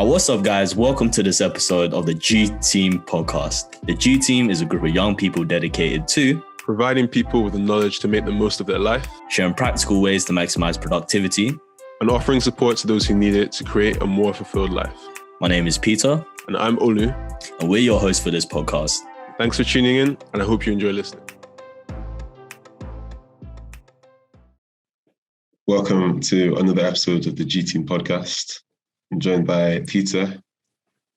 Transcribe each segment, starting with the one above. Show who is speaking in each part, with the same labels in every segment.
Speaker 1: What's up, guys? Welcome to this episode of the G Team podcast. The G Team is a group of young people dedicated to
Speaker 2: providing people with the knowledge to make the most of their life,
Speaker 1: sharing practical ways to maximize productivity,
Speaker 2: and offering support to those who need it to create a more fulfilled life.
Speaker 1: My name is Peter.
Speaker 2: And I'm Olu.
Speaker 1: And we're your hosts for this podcast.
Speaker 2: Thanks for tuning in, and I hope you enjoy listening.
Speaker 3: Welcome to another episode of the G Team podcast. I'm joined by Peter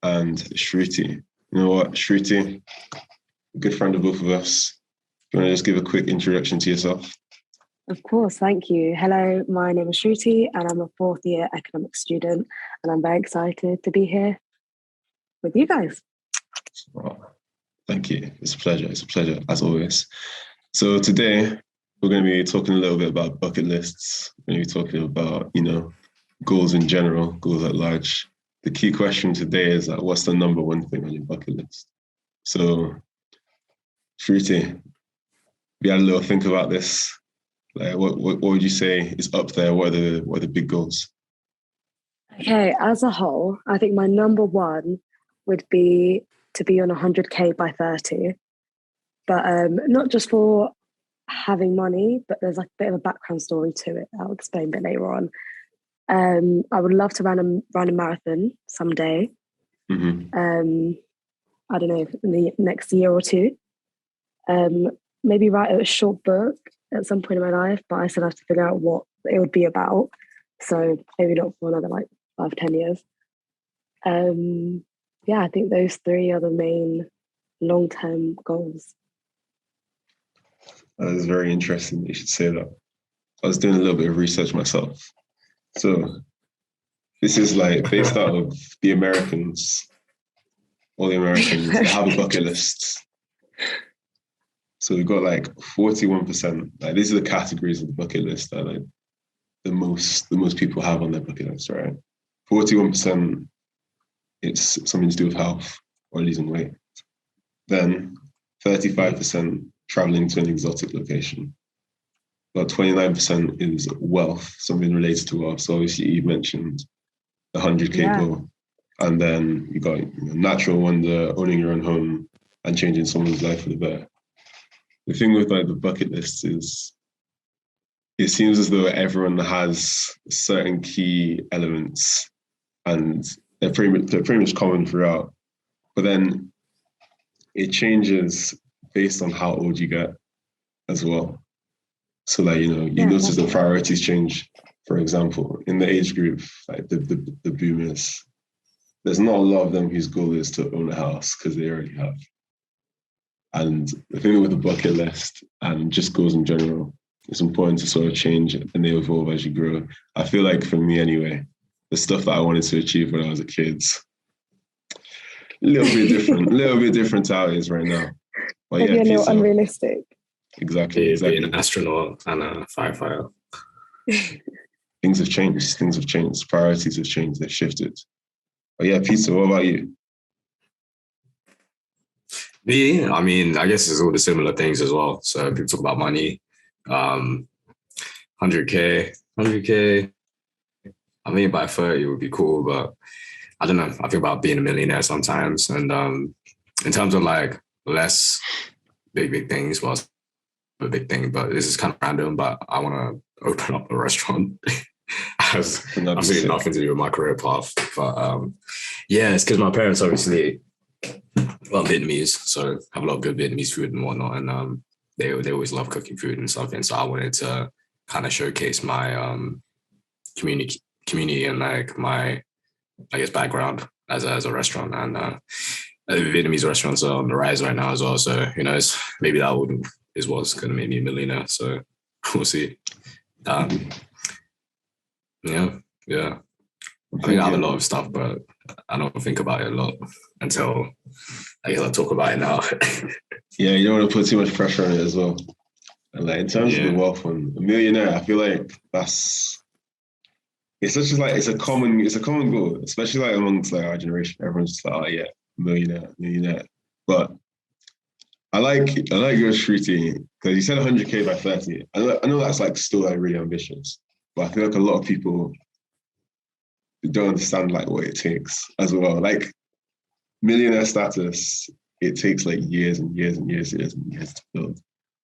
Speaker 3: and Shruti. You know what, Shruti, a good friend of both of us. Do you want to just give a quick introduction to yourself?
Speaker 4: Of course, thank you. Hello, my name is Shruti and I'm a fourth year economics student and I'm very excited to be here with you guys.
Speaker 3: Oh, thank you. It's a pleasure. It's a pleasure, as always. So today, we're going to be talking a little bit about bucket lists. We're going to be talking about, goals in general, goals at large. The key question today is that what's the number one thing on your bucket list? So, Shruti, we had a little think about this. Like, what would you say is up there? What are the big goals?
Speaker 4: Okay, as a whole, I think my number one would be to be on 100K by 30. But not just for having money, but there's like a bit of a background story to it. I'll explain a bit later on. I would love to run a marathon someday.
Speaker 3: Mm-hmm.
Speaker 4: I don't know, in the next year or two. Maybe write a short book at some point in my life, but I still have to figure out what it would be about. So maybe not for another 5-10 years. I think those three are the main long-term goals.
Speaker 3: That is very interesting that you should say that. I was doing a little bit of research myself. So this is based out of the Americans. All the Americans they have a bucket list. So we've got 41%. These are the categories of the bucket list that the most people have on their bucket list, right? 41%, it's something to do with health or losing weight. Then 35% traveling to an exotic location. About 29% is wealth, something related to wealth. So obviously you mentioned the 100K goal. And then you got natural wonder, owning your own home and changing someone's life for the better. The thing with the bucket list is it seems as though everyone has certain key elements and they're pretty much common throughout. But then it changes based on how old you get as well. So you notice the priorities change. For example, in the age group, the boomers, there's not a lot of them whose goal is to own a house because they already have. And the thing with the bucket list and just goals in general, it's important to sort of change and they evolve as you grow. I feel like for me anyway, the stuff that I wanted to achieve when I was a kid, a little bit different to how it is right now. But
Speaker 4: maybe a little unrealistic.
Speaker 3: Exactly.
Speaker 5: Be an astronaut and a firefighter.
Speaker 3: Things have changed. Priorities have changed. They've shifted. But yeah, Peter, what about you?
Speaker 5: Me, I guess it's all the similar things as well. So people talk about money, 100K. By 30 would be cool, but I don't know. I think about being a millionaire sometimes. And in terms of less big things, well, it's a big thing, but this is kind of random, but I want to open up a restaurant. Has absolutely nothing to do with my career path. But it's because my parents obviously Vietnamese, so have a lot of good Vietnamese food and whatnot, and they always love cooking food and stuff. And so I wanted to kind of showcase my community and my background as a restaurant. And Vietnamese restaurants are on the rise right now as well. So maybe that is what's going to make me a millionaire. So we'll see. I think I have a lot of stuff, but I don't think about it a lot until I talk about it now.
Speaker 3: Yeah, you don't want to put too much pressure on it as well. And in terms of the wealth one, a millionaire, I feel like it's a common goal, especially amongst our generation. Everyone's just millionaire. But I like your Shruti because you said 100K by 30. I know that's still really ambitious, but I feel like a lot of people don't understand like what it takes as well. Like millionaire status, it takes like years and years and years to build.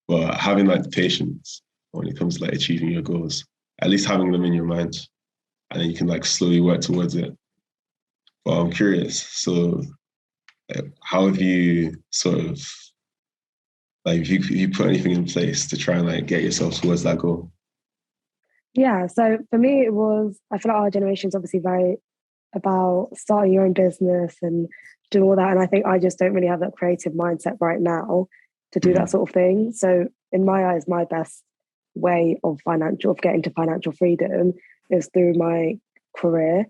Speaker 3: But having like the patience when it comes to like achieving your goals, at least having them in your mind, and then you can like slowly work towards it. But I'm curious, so how have you sort of like if you put anything in place to try and like get yourself towards that goal?
Speaker 4: Yeah, so for me, I feel like our generation is obviously very about starting your own business and doing all that. And I think I just don't really have that creative mindset right now to do that sort of thing. So in my eyes, my best way of getting to financial freedom is through my career.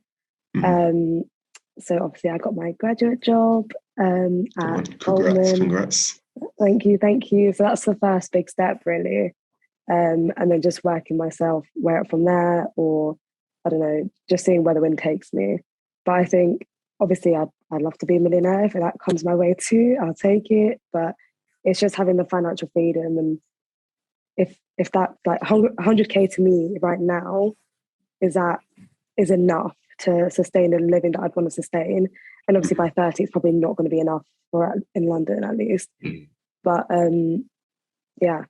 Speaker 4: So obviously I got my graduate job at Goldman.
Speaker 3: Congrats.
Speaker 4: Thank you. So that's the first big step, really. And then just working myself way up from there, or I don't know, just seeing where the wind takes me. But I think obviously I'd love to be a millionaire. If that comes my way too, I'll take it. But it's just having the financial freedom, and if that like 100K to me right now is enough to sustain a living that I'd want to sustain. And obviously by 30, it's probably not going to be enough in London at least. But yeah,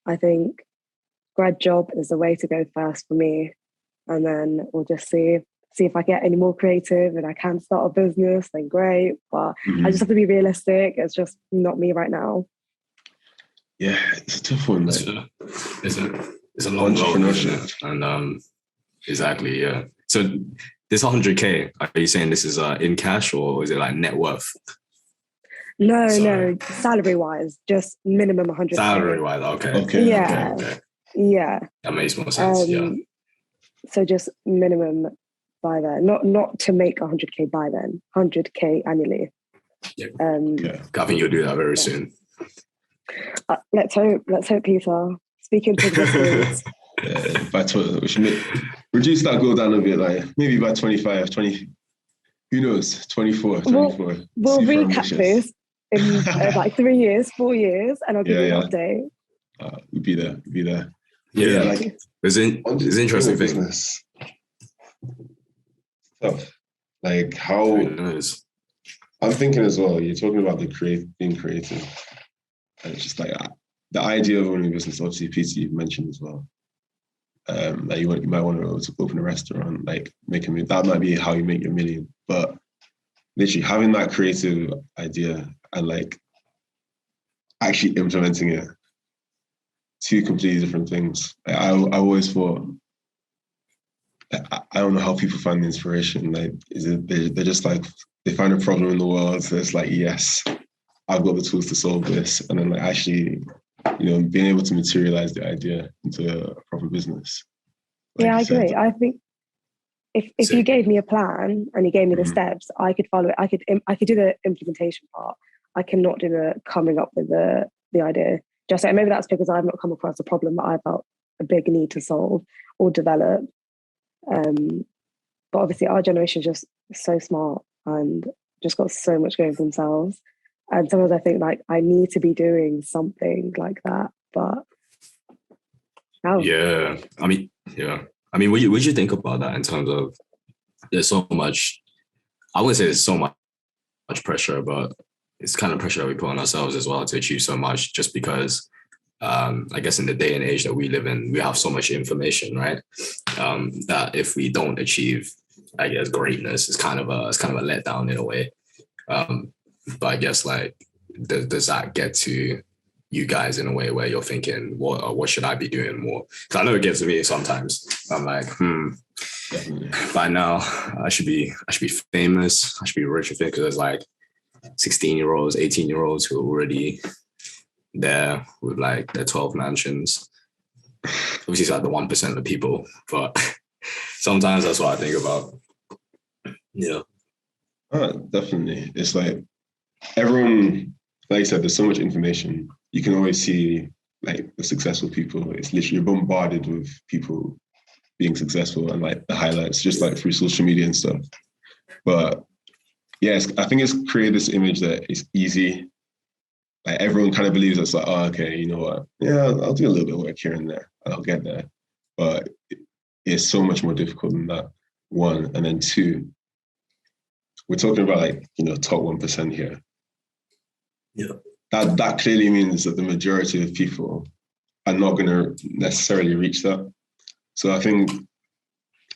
Speaker 4: I think grad job is the way to go first for me. And then we'll just see if I get any more creative and I can start a business, then great. But I just have to be realistic. It's just not me right now.
Speaker 3: Yeah, it's a tough one.
Speaker 5: It's a long road, isn't it? And exactly, yeah. So this 100K, are you saying this is in cash or is it like net worth?
Speaker 4: No, salary wise, just minimum 100K.
Speaker 5: Salary wise, okay.
Speaker 4: Yeah.
Speaker 5: That makes more sense.
Speaker 4: So just minimum by then, not to make 100K by then, 100K annually.
Speaker 5: Yeah. I think you'll do that very soon.
Speaker 4: Let's hope, Peter. Speaking to existence.
Speaker 3: We should reduce that goal down a bit, like maybe by 25, 20, who knows, 24.
Speaker 4: We'll recap this in like 3 years, 4 years, and I'll give you an update.
Speaker 3: We'll be there.
Speaker 5: Yeah,
Speaker 3: like
Speaker 5: it's interesting thing.
Speaker 3: Business. Tough. Like how I'm thinking as well, you're talking about being creative. And it's just like the idea of owning a business, obviously, Peter, you've mentioned as well. That you might want to open a restaurant, like that might be how you make your million. But literally having that creative idea and like actually implementing it, two completely different things. I always thought, I don't know how people find the inspiration. Like, they're just like, they find a problem in the world, so it's like, yes, I've got the tools to solve this, and then like actually, being able to materialize the idea into a proper business.
Speaker 4: Like I agree. I think if you gave me a plan and you gave me the steps, I could follow it. I could do the implementation part. I cannot do the coming up with the idea. Just like, maybe that's because I've not come across a problem that I felt a big need to solve or develop. But obviously our generation is just so smart and just got so much going for themselves. And sometimes I think like I need to be doing something like that, but
Speaker 5: yeah. I mean, what you think about that in terms of there's so much, I wouldn't say there's so much pressure, but it's kind of pressure that we put on ourselves as well to achieve so much, just because I guess in the day and age that we live in, we have so much information, right? That if we don't achieve, I guess, greatness, it's kind of a letdown in a way. But I guess like, does that get to you guys in a way where you're thinking, what should I be doing more? Because I know it gets to me sometimes. I'm like, by now I should be famous. I should be rich. Because there's like 16-year-olds, 18-year-olds who are already there with like their 12 mansions. Obviously, it's like the 1% of the people, but sometimes that's what I think about. Yeah.
Speaker 3: Definitely. It's like everyone, like you said, there's so much information. You can always see like the successful people. It's literally bombarded with people being successful and like the highlights, just like through social media and stuff. But yes, I think it's created this image that it's easy. Like everyone kind of believes it's like, oh, okay, you know what? Yeah, I'll do a little bit of work here and there and I'll get there. But it's so much more difficult than that. one, and then two, we're talking about like, top 1% here.
Speaker 1: Yeah.
Speaker 3: That clearly means that the majority of people are not going to necessarily reach that. So I think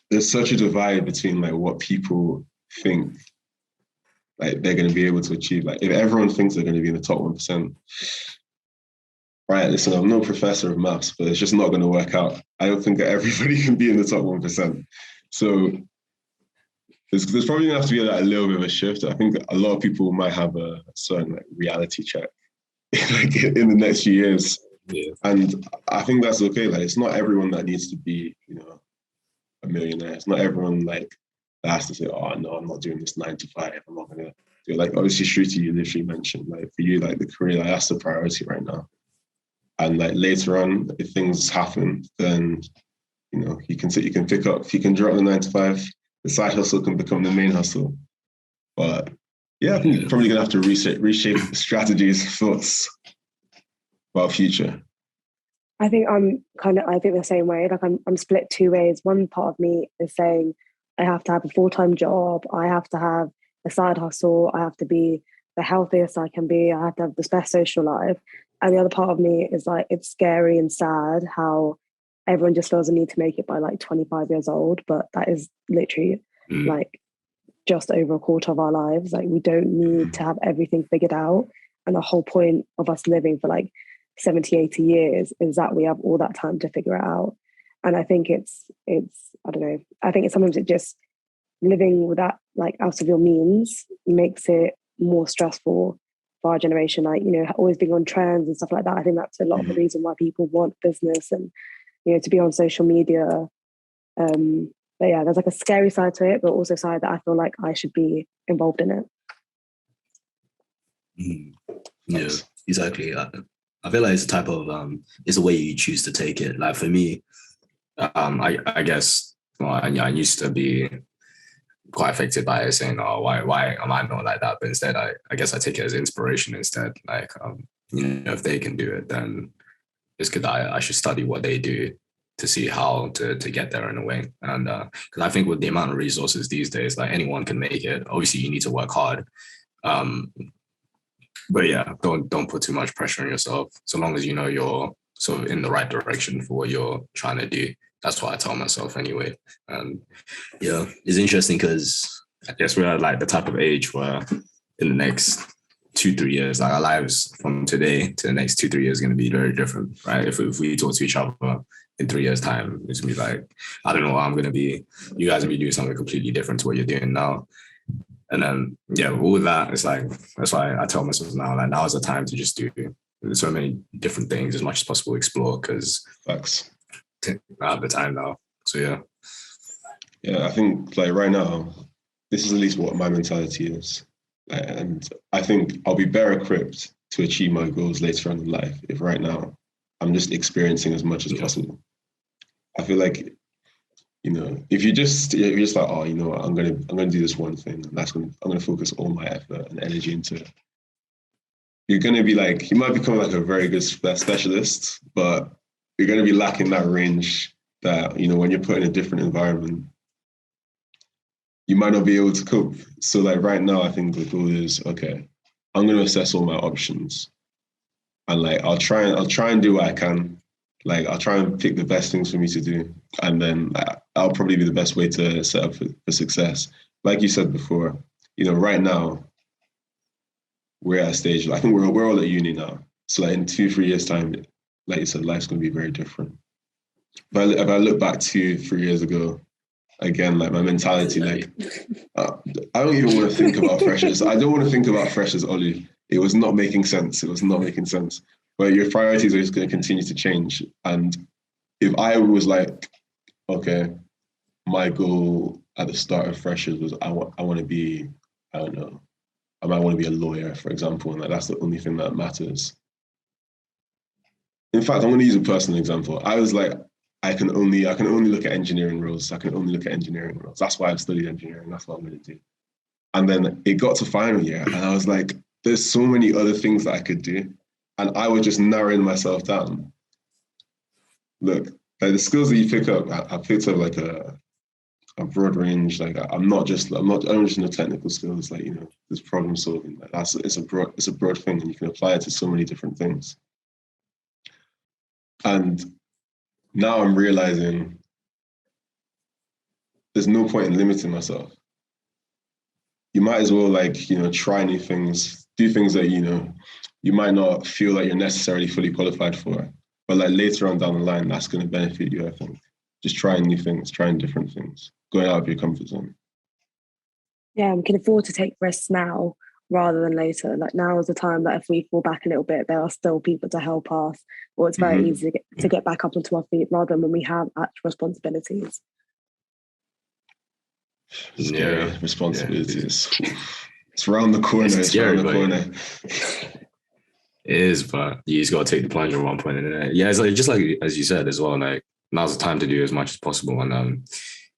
Speaker 3: there's such a divide between like what people think like they're going to be able to achieve. Like if everyone thinks they're going to be in the top 1%, right, listen, I'm no professor of maths, but it's just not going to work out. I don't think that everybody can be in the top 1%. So there's probably going to have to be like a little bit of a shift. I think a lot of people might have a certain like reality check like in the next few years.
Speaker 5: Yeah.
Speaker 3: And I think that's okay. Like it's not everyone that needs to be, a millionaire. It's not everyone like that has to say, oh no, I'm not doing this 9 to 5. I'm not gonna do it. Like obviously Shruti, you literally mentioned like for you, like the career, like that's the priority right now. And like later on, if things happen, then you can pick up, if you can drop the 9 to 5, the side hustle can become the main hustle. But yeah, I think you're probably gonna have to reshape strategies, thoughts about future.
Speaker 4: I think I think the same way. Like I'm split two ways. One part of me is saying I have to have a full-time job. I have to have a side hustle. I have to be the healthiest I can be. I have to have the best social life. And the other part of me is like, it's scary and sad how everyone just feels a need to make it by like 25 years old. But that is literally like just over a quarter of our lives. Like we don't need to have everything figured out. And the whole point of us living for like 70, 80 years is that we have all that time to figure it out. And I think it's I don't know, I think it's sometimes it just living with that like out of your means makes it more stressful for our generation, like, always being on trends and stuff like that. I think that's a lot of the reason why people want business and, to be on social media. But yeah, there's like a scary side to it, but also a side that I feel like I should be involved in it.
Speaker 1: Yeah, exactly. I feel like it's a type of, it's a way you choose to take it. Like for me, I guess, well, I used to be quite affected by it, saying, oh, why am I not like that? But instead, I guess I take it as inspiration instead. Like, if they can do it, then it's good that I should study what they do to see how to get there in a way. And because I think with the amount of resources these days, like anyone can make it. Obviously, you need to work hard. But yeah, don't put too much pressure on yourself. So long as you're sort of in the right direction for what you're trying to do. That's what I tell myself anyway. And yeah, it's interesting because I guess we're at like the type of age where in the next 2-3 years, like our lives from today to the next 2-3 years is going to be very different, right? If we talk to each other in 3 years' time, it's going to be like, I don't know what I'm going to be. You guys will be doing something completely different to what you're doing now. And then, yeah, all of that, it's like, that's why I tell myself now, like now is the time to just do so many different things as much as possible, explore, because
Speaker 3: Facts.
Speaker 1: I have the time now. So yeah.
Speaker 3: Yeah, I think like right now, this is at least what my mentality is. And I think I'll be better equipped to achieve my goals later on in life if right now I'm just experiencing as much as possible. I feel like, if you're just like, oh, you know what, I'm gonna do this one thing, and I'm gonna focus all my effort and energy into it. You're gonna be like, you might become like a very good specialist, but you're gonna be lacking that range that, when you're put in a different environment, you might not be able to cope. So like right now, I think the goal is, okay, I'm gonna assess all my options, and like I'll try and do what I can. Like I'll try and pick the best things for me to do, and then I'll probably be the best way to set up for success. Like you said before, right now we're at a stage. I think we're all at uni now, so like in 2-3 years' time, like you said, life's gonna be very different. But if I look back 2-3 years ago, again, like my mentality, like I don't even want to think about freshers. I don't want to think about freshers, Ollie. It was not making sense. But your priorities are just going to continue to change. And if I was like, okay, my goal at the start of freshers was I want to be, I don't know, I might want to be a lawyer, for example, and like, that's the only thing that matters. In fact, I'm going to use a personal example. I was like, I can only look at engineering roles. That's why I've studied engineering. That's what I'm going to do. And then it got to final year, and I was like, there's so many other things that I could do. And I was just narrowing myself down. Look, like the skills that you pick up, I picked up like a broad range. Like I'm not just no technical skills. Like, you know, there's problem solving. Like it's a broad thing, and you can apply it to so many different things. And now I'm realizing there's no point in limiting myself. You might as well, like, you know, try new things, do things that, you know, you might not feel like you're necessarily fully qualified for, but like later on down the line, that's going to benefit you, I think. Just trying new things, trying different things, going out of your comfort zone.
Speaker 4: Yeah, we can afford to take risks now rather than later. Like now is the time that if we fall back a little bit, there are still people to help us, or it's very easy to get back up onto our feet rather than when we have actual responsibilities.
Speaker 3: Scary responsibilities. Yeah. It's around the corner.
Speaker 5: It's scary,
Speaker 3: around the corner.
Speaker 5: It is, but you just got to take the plunge at one point. And yeah, it's like just like as you said as well. Like now's the time to do as much as possible. And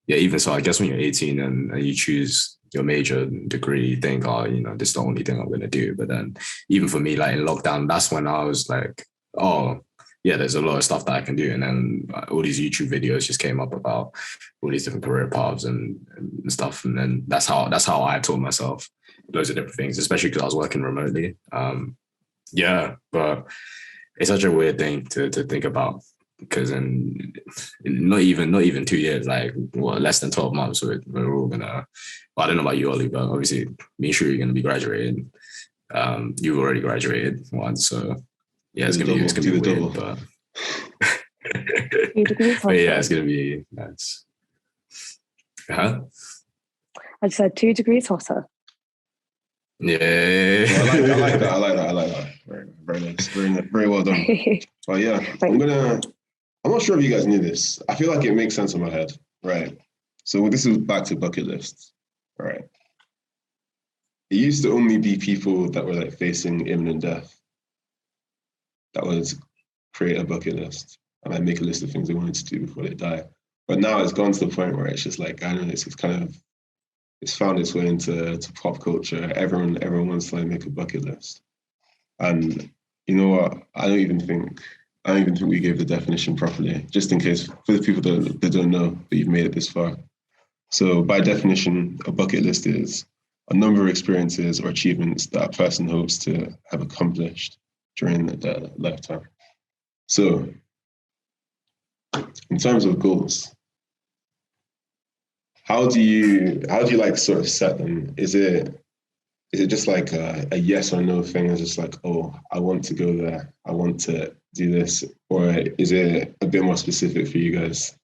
Speaker 5: yeah, even so, I guess when you're 18 and you choose your major degree, you think, oh, you know, this is the only thing I'm going to do. But then even for me, like in lockdown, that's when I was like, oh, yeah, there's a lot of stuff that I can do. And then all these YouTube videos just came up about all these different career paths and stuff. And then that's how I taught myself loads of different things, especially because I was working remotely. Yeah, but it's such a weird thing to think about, because in not even 2 years, like less than 12 months, we're all gonna. Well, I don't know about you, Ollie, but obviously, me and Shruti are gonna be graduating. You've already graduated once, so yeah, it's gonna be weird, but. But yeah, it's gonna be nice. Huh?
Speaker 4: I just said 2 degrees hotter.
Speaker 5: Yeah,
Speaker 3: well, I like that. Very nice. Very well done. But yeah, I'm not sure if you guys knew this. I feel like it makes sense in my head, right? So this is back to bucket lists, right? It used to only be people that were like facing imminent death that would create a bucket list and like make a list of things they wanted to do before they die. But now it's gone to the point where it's just like, I don't know, it's found its way into pop culture. Everyone wants to like make a bucket list. And you know what? I don't even think we gave the definition properly, just in case for the people that don't know that you've made it this far. So by definition, a bucket list is a number of experiences or achievements that a person hopes to have accomplished during their lifetime. So in terms of goals, how do you like sort of set them? Is it just like a yes or no thing? It's just like, oh, I want to go there, I want to do this, or is it a bit more specific for you guys?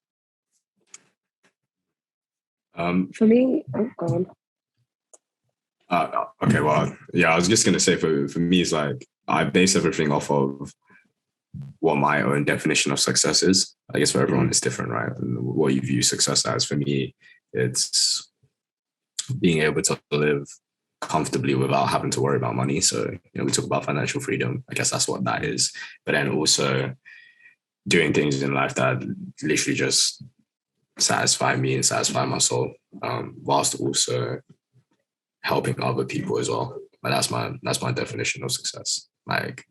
Speaker 4: For me, go on.
Speaker 5: Okay, well, yeah, I was just gonna say for me, it's like I base everything off of what my own definition of success is. I guess for everyone it's different, right? And what you view success as. For me, it's being able to live comfortably without having to worry about money. So, you know, we talk about financial freedom. I guess that's what that is. But then also doing things in life that literally just satisfy me and satisfy my soul, whilst also helping other people as well. But that's my definition of success. Like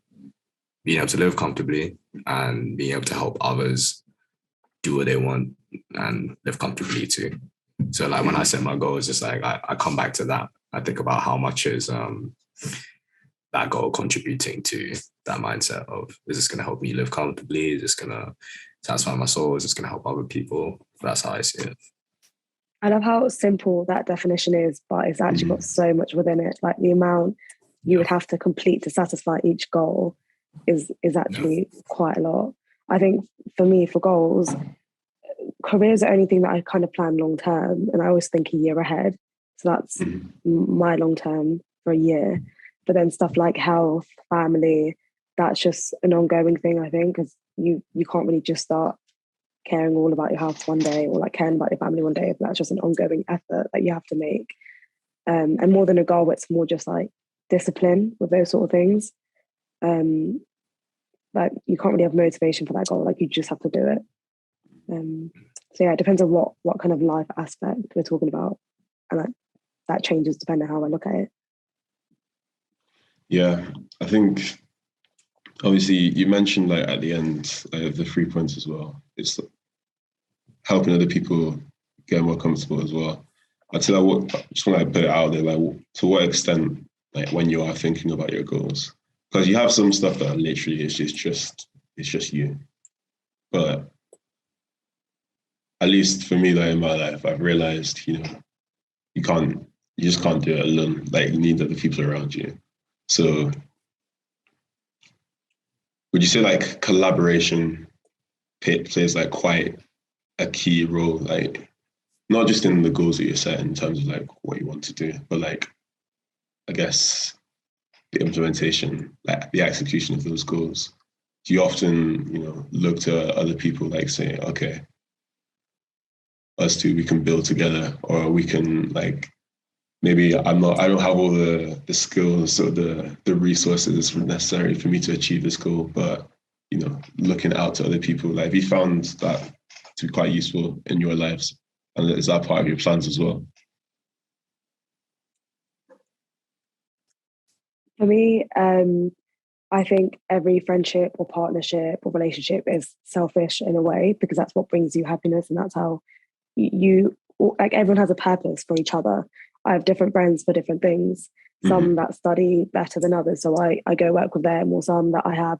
Speaker 5: being able to live comfortably and being able to help others do what they want and live comfortably too. So like when I set my goals, it's like I come back to that. I think about how much is that goal contributing to that mindset of, is this going to help me live comfortably? Is this going to satisfy my soul? Is this going to help other people? That's how I see it.
Speaker 4: I love how simple that definition is, but it's actually got so much within it. Like the amount you would have to complete to satisfy each goal is actually quite a lot. I think for me, for goals, career is the only thing that I kind of plan long term, and I always think a year ahead. So that's my long term for a year. But then stuff like health, family, that's just an ongoing thing, I think, because you can't really just start caring all about your health one day or like caring about your family one day. That's just an ongoing effort that you have to make. And more than a goal, it's more just like discipline with those sort of things. Like you can't really have motivation for that goal. Like you just have to do it. So yeah, it depends on what kind of life aspect we're talking about, and that changes depending on how I look at it.
Speaker 3: Yeah, I think obviously you mentioned like at the end of the 3 points as well. It's helping other people get more comfortable as well. I'd say just want to put it out there, like to what extent, like when you are thinking about your goals, because you have some stuff that literally is just you. But at least for me, like in my life, I've realized, you just can't do it alone. Like you need other people around you. So would you say like collaboration plays like quite a key role, like not just in the goals that you're setting in terms of like what you want to do, but like I guess the implementation, like the execution of those goals? Do you often, look to other people, like say, okay, us two, we can build together, or we can like, maybe I don't have all the skills or the resources necessary for me to achieve this goal, but, looking out to other people, like have you found that to be quite useful in your lives? And is that part of your plans as well?
Speaker 4: For me, I think every friendship or partnership or relationship is selfish in a way, because that's what brings you happiness, and that's how you like everyone has a purpose for each other. I have different friends for different things, some that study better than others, so I go work with them, or some that I have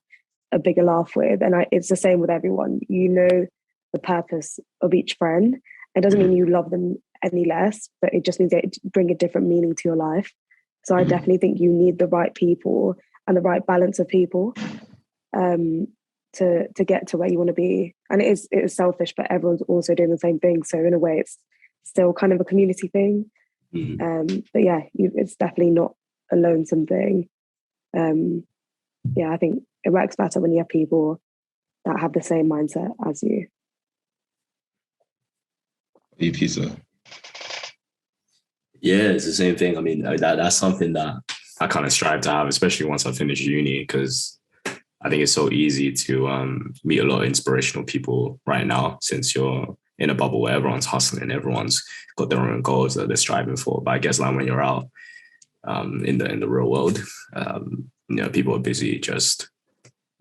Speaker 4: a bigger laugh with, and it's the same with everyone. The purpose of each friend. It doesn't mean you love them any less, but it just means they bring a different meaning to your life. So I definitely think you need the right people and the right balance of people to get to where you want to be. And it is selfish, but everyone's also doing the same thing. So in a way, it's still kind of a community thing. But yeah, it's definitely not a lonesome thing. I think it works better when you have people that have the same mindset as you.
Speaker 3: Pizza.
Speaker 5: Yeah, it's the same thing. I mean, that's something that I kind of strive to have, especially once I finish uni, because I think it's so easy to meet a lot of inspirational people right now, since you're in a bubble where everyone's hustling, everyone's got their own goals that they're striving for. But I guess like when you're out in the real world, people are busy just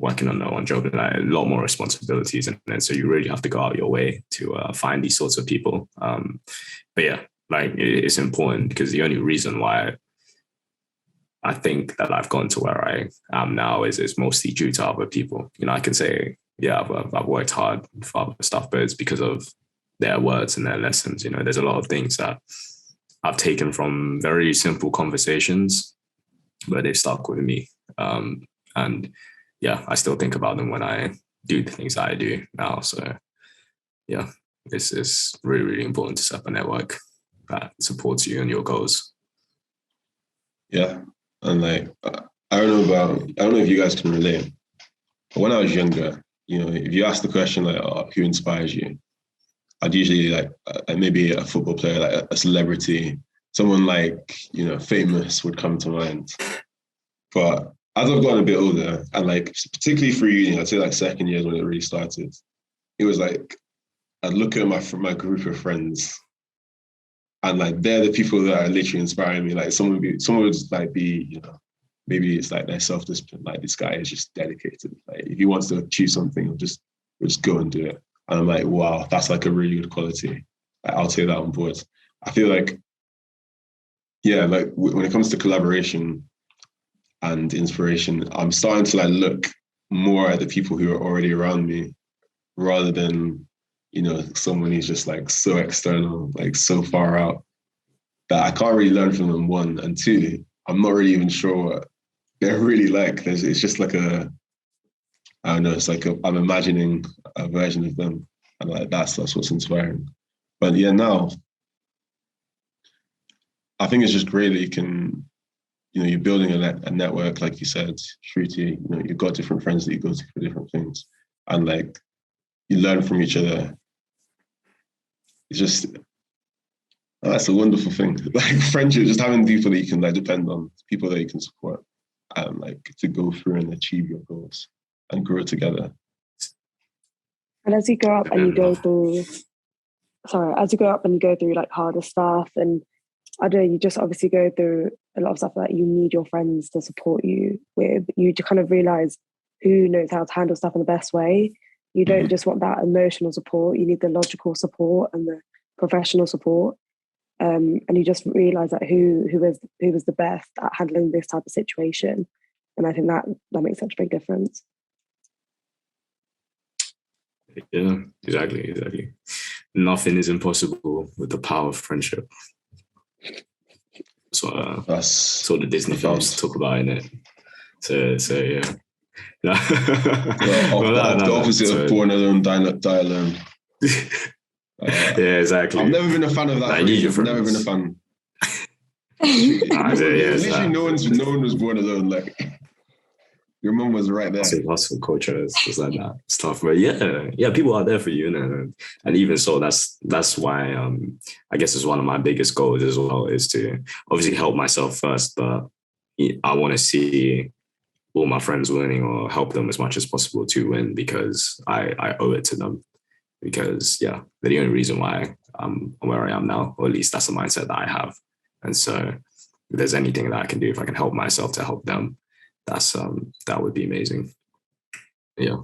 Speaker 5: working on their own job, and like a lot more responsibilities, and so you really have to go out your way to find these sorts of people. But yeah, like it's important, because the only reason why I think that I've gotten to where I am now is mostly due to other people. I can say, yeah, I've worked hard for other stuff, but it's because of their words and their lessons. There's a lot of things that I've taken from very simple conversations, but they've stuck with me. And yeah, I still think about them when I do the things that I do now. So yeah, it's really, really important to set up a network that supports you and your goals.
Speaker 3: Yeah. And like, I don't know if you guys can relate, but when I was younger, if you ask the question like, who inspires you? I'd usually like maybe a football player, like a celebrity, someone like, famous would come to mind. But as I've gotten a bit older, and like particularly for uni, I'd say like second years when it really started, it was like I'd look at my group of friends, and like they're the people that are literally inspiring me. Like someone would like be, maybe it's like their self-discipline. Like this guy is just dedicated. Like if he wants to achieve something, he'll just go and do it. And I'm like, wow, that's like a really good quality. Like, I'll take that on board. I feel like, yeah, like when it comes to collaboration and inspiration, I'm starting to like look more at the people who are already around me, rather than, someone who's just like so external, like so far out, that I can't really learn from them, one. And two, I'm not really even sure what they're really like. It's just like I don't know, it's like I'm imagining a version of them, and like that's what's inspiring. But yeah, now I think it's just great that you can, you're building a network, like you said, Shruti. You've got different friends that you go to for different things, and like you learn from each other. It's just that's a wonderful thing. Like friendship, just having people that you can like depend on, people that you can support, and like to go through and achieve your goals and grow together.
Speaker 4: And as you grow up and you go through, like harder stuff, and I don't know, you just obviously go through a lot of stuff that you need your friends to support you with. You just kind of realize who knows how to handle stuff in the best way. You don't just want that emotional support. You need the logical support and the professional support. And you just realize that who was the best at handling this type of situation. And I think that makes such a big difference.
Speaker 5: Yeah, exactly. Nothing is impossible with the power of friendship. So that's what the Disney films talk about in it. So yeah.
Speaker 3: The opposite of born alone, die alone.
Speaker 5: Yeah, exactly.
Speaker 3: I've never been a fan of that. I've never been a fan. Literally, no one was born alone. Like, your mum was right there.
Speaker 5: Hustle culture is like that stuff. But yeah, people are there for you, and even so, that's why I guess it's one of my biggest goals as well, is to obviously help myself first, but I want to see all my friends winning or help them as much as possible to win, because I owe it to them. Because they're the only reason why I'm where I am now, or at least that's the mindset that I have. And so if there's anything that I can do, if I can help myself to help them, that would be amazing. Yeah.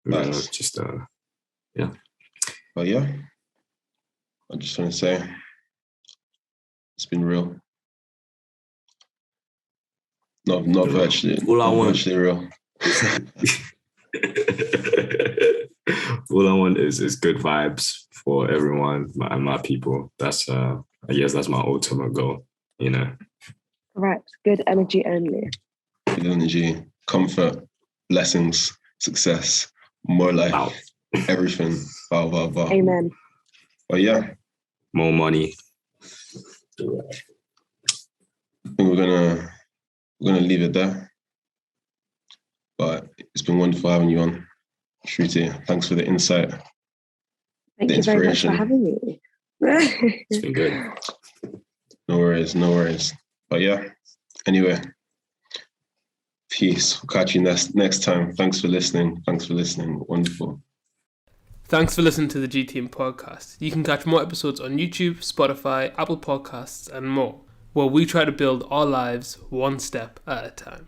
Speaker 3: Nice. But yeah, I just want to say it's been real. Not virtually.
Speaker 5: All I want,
Speaker 3: virtually real.
Speaker 5: all I want is good vibes for everyone and my people. That's I guess that's my ultimate goal.
Speaker 4: Right, good energy only.
Speaker 3: Good energy, comfort, blessings, success, more life, everything. Wow.
Speaker 4: Amen.
Speaker 3: But yeah,
Speaker 5: more money.
Speaker 3: I think we're gonna leave it there. But it's been wonderful having you on, Shruti. Thanks for the insight.
Speaker 4: Thank you very much for having me.
Speaker 5: It's been good.
Speaker 3: No worries. But yeah, anyway, peace. We'll catch you next time. Thanks for listening. Wonderful.
Speaker 6: Thanks for listening to the G Team podcast. You can catch more episodes on YouTube, Spotify, Apple Podcasts, and more, where we try to build our lives one step at a time.